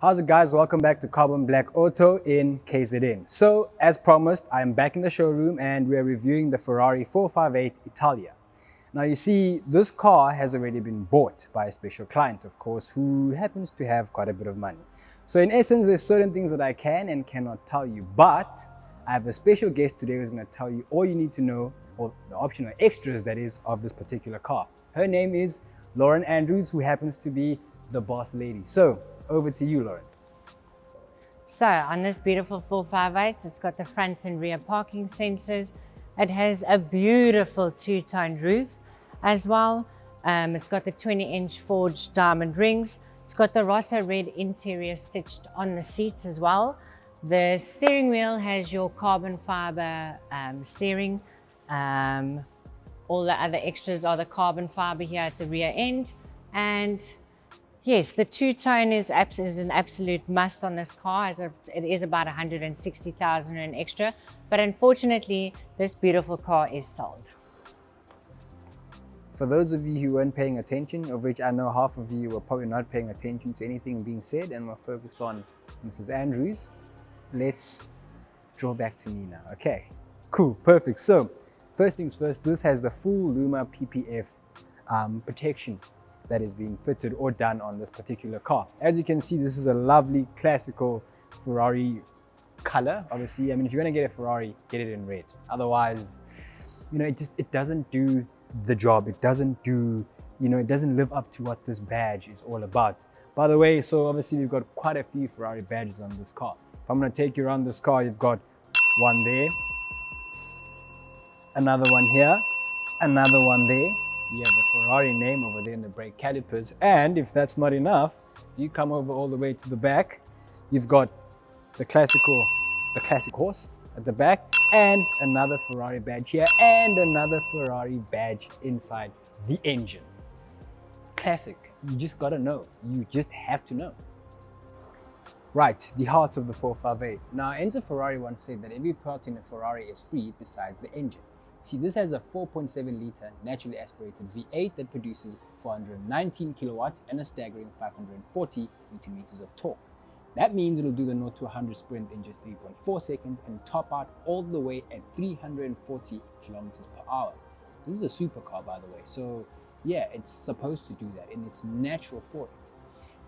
How's it, guys? Welcome back to Carbon Black Auto in KZN. So as promised, I'm back in the showroom and we're reviewing the Ferrari 458 Italia. Now you see, this car has already been bought by a special client, of course, who happens to have quite a bit of money. So in essence, there's certain things that I can and cannot tell you, but I have a special guest today who's going to tell you all you need to know, or the optional extras that is, of this particular car. Her name is Lauren Andrews, who happens to be the boss lady. So over to you, Lauren. So on this beautiful 458, it's got the front and rear parking sensors. It has a beautiful two-toned roof as well. It's got the 20-inch forged diamond rings. It's got the Rosso red interior stitched on the seats as well. The steering wheel has your carbon fiber steering. All the other extras are the carbon fiber here at the rear end. And yes, the two-tone is an absolute must on this car, as it is about 160,000 and extra. But unfortunately, this beautiful car is sold. For those of you who weren't paying attention, of which I know half of you were probably not paying attention to anything being said and were focused on Mrs. Andrews, let's draw back to me now. Okay, cool, perfect. So first things first, this has the full Luma PPF protection that is being fitted or done on this particular car. As you can see, this is a lovely classical Ferrari color. Obviously, I mean, if you're going to get a Ferrari, get it in red. Otherwise, you know, it doesn't do the job. It doesn't do, you know, it doesn't live up to what this badge is all about. By the way, so obviously we've got quite a few Ferrari badges on this car. If I'm going to take you around this car, you've got one there, another one here, another one there. You have the Ferrari name over there in the brake calipers, and if that's not enough, you come over all the way to the back, you've got the classic horse at the back, and another Ferrari badge here, and another Ferrari badge inside the engine. Classic. You just gotta know. You just have to know. Right, the heart of the 458. Now, Enzo Ferrari once said that every part in a Ferrari is free besides the engine. See, this has a 4.7 litre naturally aspirated V8 that produces 419 kilowatts and a staggering 540 Newton meters of torque. That means it'll do the 0 to 100 sprint in just 3.4 seconds and top out all the way at 340 kilometers per hour. This is a supercar, by the way, so yeah, it's supposed to do that and it's natural for it.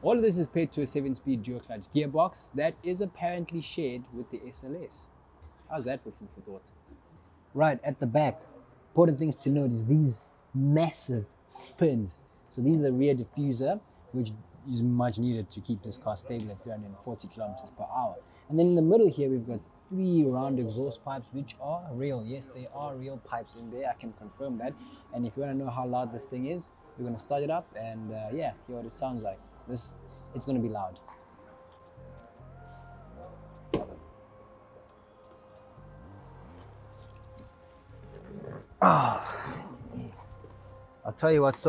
All of this is paired to a 7-speed dual clutch gearbox that is apparently shared with the SLS. How's that for food for thought? Right at the back, important things to note is these massive fins. So these are the rear diffuser, which is much needed to keep this car stable at 340 kilometers per hour. And then in the middle here, we've got 3 round exhaust pipes, which are real. Yes, they are real pipes in there. I can confirm that. And if you want to know how loud this thing is, we're going to start it up and yeah, hear what it sounds like. It's going to be loud. I'll tell you what's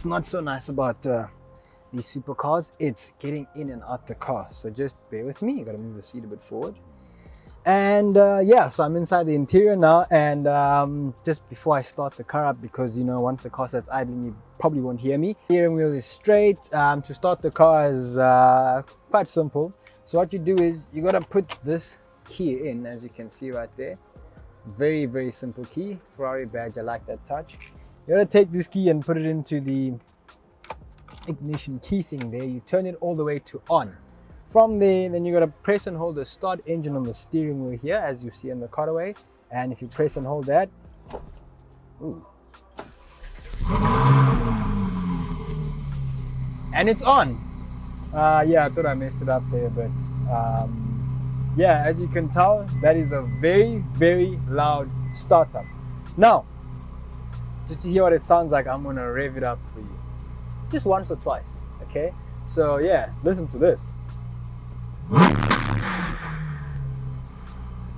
not so nice about these supercars. It's getting in and out the car. So just bear with me. You gotta move the seat a bit forward. And yeah, so I'm inside the interior now. And just before I start the car up, because you know, once the car starts idling, you probably won't hear me. Steering wheel is straight. To start the car is quite simple. So what you do is you gotta put this key in, as you can see right there. Very, very simple key. Ferrari badge, I like that touch. You gotta take this key and put it into the ignition key thing there. You turn it all the way to on. From there, then you gotta press and hold the start engine on the steering wheel here, as you see in the cutaway. And if you press and hold that, ooh, and it's on. Yeah, I thought I messed it up there, but yeah, as you can tell, that is a very, very loud startup. Now, just to hear what it sounds like, I'm gonna rev it up for you. Just once or twice, okay? So yeah, listen to this.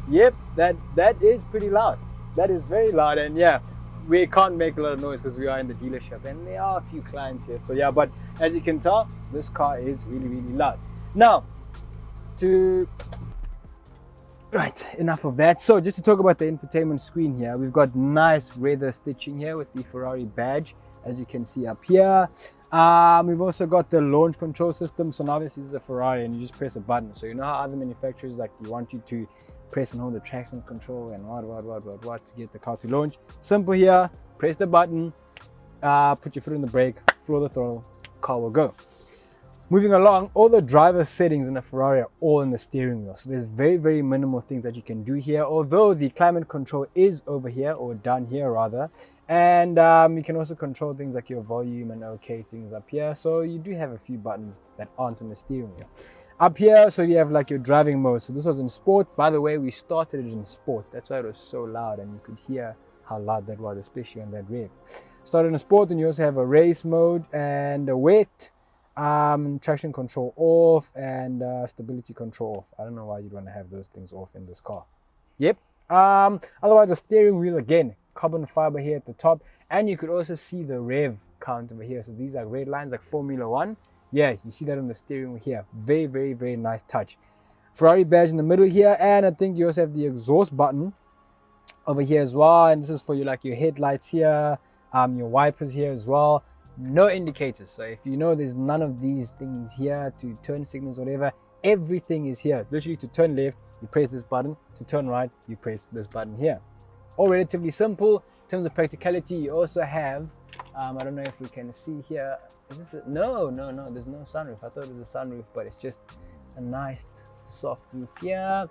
Yep, that is pretty loud. That is very loud, and yeah, we can't make a lot of noise because we are in the dealership and there are a few clients here. So yeah, but as you can tell, this car is really, really loud. Now, right, enough of that. So just to talk about the infotainment screen here, we've got nice leather stitching here with the Ferrari badge. as you can see up here. We've also got the launch control system. So now this is a Ferrari and you just press a button. So you know how other manufacturers like you want you to press and hold the traction control and what to get the car to launch. Simple here, press the button, put your foot on the brake, floor the throttle, car will go. Moving along, all the driver settings in a Ferrari are all in the steering wheel. So there's very minimal things that you can do here, although the climate control is over here, or down here rather. And you can also control things like your volume and OK things up here. So you do have a few buttons that aren't on the steering wheel. Up here, so you have like your driving mode. So this was in sport. By the way, we started it in sport. That's why it was so loud and you could hear how loud that was, especially on that rev. Started in sport, and you also have a race mode and a wet. Traction control off and stability control off. I don't know why you'd want to have those things off in this car. Yep. Otherwise, the steering wheel again, carbon fiber here at the top, and you could also see the rev count over here. So these are red lines like Formula 1. Yeah, you see that on the steering wheel here. Very nice touch. Ferrari badge in the middle here, and I think you also have the exhaust button over here as well. And this is for your headlights here, your wipers here as well. No indicators, so if you know there's none of these things here to turn signals or whatever, everything is here. Literally, to turn left you press this button, to turn right you press this button here. All relatively simple. In terms of practicality, you also have I don't know if we can see here, is this no, there's no sunroof. I thought it was a sunroof, but it's just a nice soft roof here.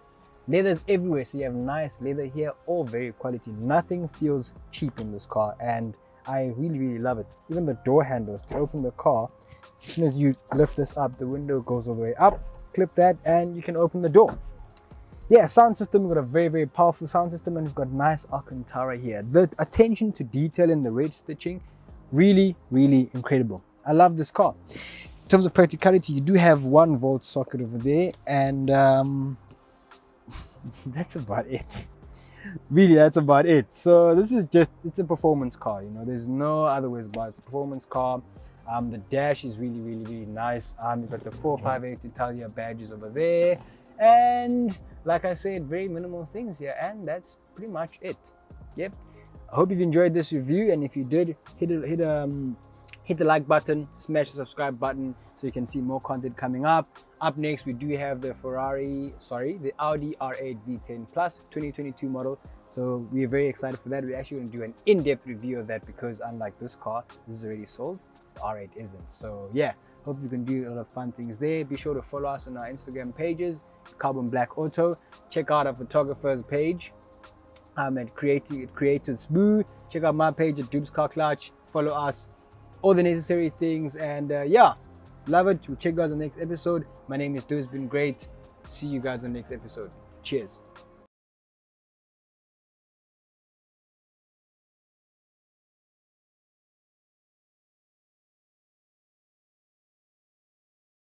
Leather's everywhere, so you have nice leather here, all very quality. Nothing feels cheap in this car, and I really love it. Even the door handles to open the car, as soon as you lift this up, the window goes all the way up, clip that, and you can open the door. Yeah, sound system, we've got a very powerful sound system, and we've got nice Alcantara here. The attention to detail in the red stitching, really incredible. I love this car. In terms of practicality, you do have 1 volt socket over there, and that's about it. Really, that's about it. So this is just, it's a performance car, you know, there's no other ways about it. It's a performance car. The dash is really nice. You've got the 458 Italia badges over there, and like I said, very minimal things here, and that's pretty much it. Yep. I hope you've enjoyed this review, and if you did, hit the like button, smash the subscribe button so you can see more content coming up. Up next, we do have the the Audi R8 V10 Plus 2022 model. So we're very excited for that. We're actually going to do an in-depth review of that, because unlike this car, this is already sold, the R8 isn't. So yeah, hopefully we can do a lot of fun things there. Be sure to follow us on our Instagram pages, Carbon Black Auto. Check out our photographer's page at Creative Smooth. Check out my page at Dubz Car Clutch. Follow us, all the necessary things, and yeah, love it. We'll check you guys on the next episode. My name is Dubz. It's been great. See you guys on the next episode. Cheers.